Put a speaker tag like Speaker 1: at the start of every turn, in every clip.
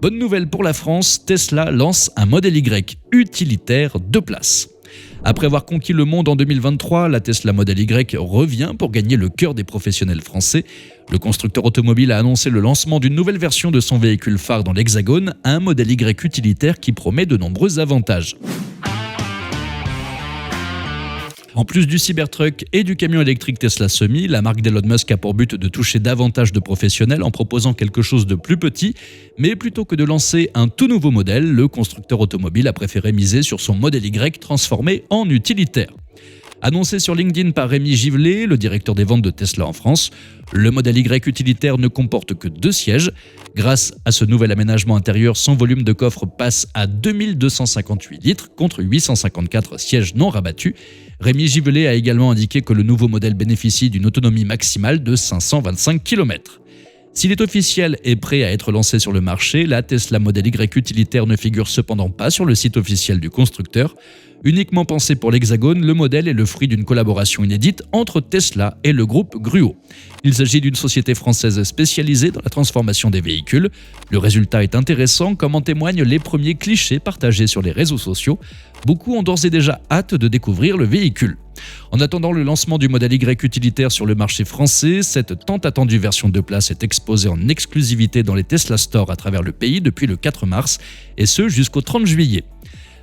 Speaker 1: Bonne nouvelle pour la France, Tesla lance un Model Y utilitaire 2 places. Après avoir conquis le monde en 2023, la Tesla Model Y revient pour gagner le cœur des professionnels français. Le constructeur automobile a annoncé le lancement d'une nouvelle version de son véhicule phare dans l'Hexagone, un Model Y utilitaire qui promet de nombreux avantages. En plus du Cybertruck et du camion électrique Tesla Semi, la marque d'Elon Musk a pour but de toucher davantage de professionnels en proposant quelque chose de plus petit. Mais plutôt que de lancer un tout nouveau modèle, le constructeur automobile a préféré miser sur son Model Y transformé en utilitaire. Annoncé sur LinkedIn par Rémi Givelet, le directeur des ventes de Tesla en France, le Model Y utilitaire ne comporte que 2 sièges. Grâce à ce nouvel aménagement intérieur, son volume de coffre passe à 2258 litres contre 854 sièges non rabattus. Rémi Givelet a également indiqué que le nouveau modèle bénéficie d'une autonomie maximale de 525 km. S'il est officiel et prêt à être lancé sur le marché, la Tesla Model Y utilitaire ne figure cependant pas sur le site officiel du constructeur. Uniquement pensé pour l'Hexagone, le modèle est le fruit d'une collaboration inédite entre Tesla et le groupe Gruo. Il s'agit d'une société française spécialisée dans la transformation des véhicules. Le résultat est intéressant, comme en témoignent les premiers clichés partagés sur les réseaux sociaux. Beaucoup ont d'ores et déjà hâte de découvrir le véhicule. En attendant le lancement du Model Y utilitaire sur le marché français, cette tant attendue version 2 places est exposée en exclusivité dans les Tesla Store à travers le pays depuis le 4 mars, et ce jusqu'au 30 juillet.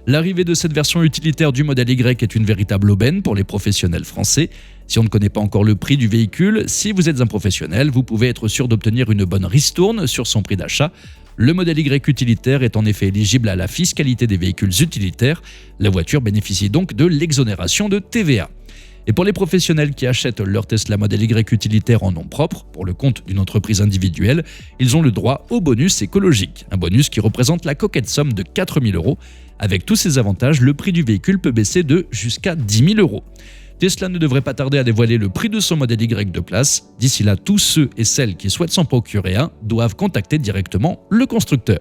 Speaker 1: L'arrivée de cette version utilitaire du Model Y est une véritable aubaine pour les professionnels français. Si on ne connaît pas encore le prix du véhicule, si vous êtes un professionnel, vous pouvez être sûr d'obtenir une bonne ristourne sur son prix d'achat. Le Model Y utilitaire est en effet éligible à la fiscalité des véhicules utilitaires. La voiture bénéficie donc de l'exonération de TVA. Et pour les professionnels qui achètent leur Tesla Model Y utilitaire en nom propre, pour le compte d'une entreprise individuelle, ils ont le droit au bonus écologique. Un bonus qui représente la coquette somme de 4 000 €. Avec tous ces avantages, le prix du véhicule peut baisser de jusqu'à 10 000 €. Tesla ne devrait pas tarder à dévoiler le prix de son Model Y 2 places. D'ici là, tous ceux et celles qui souhaitent s'en procurer un doivent contacter directement le constructeur.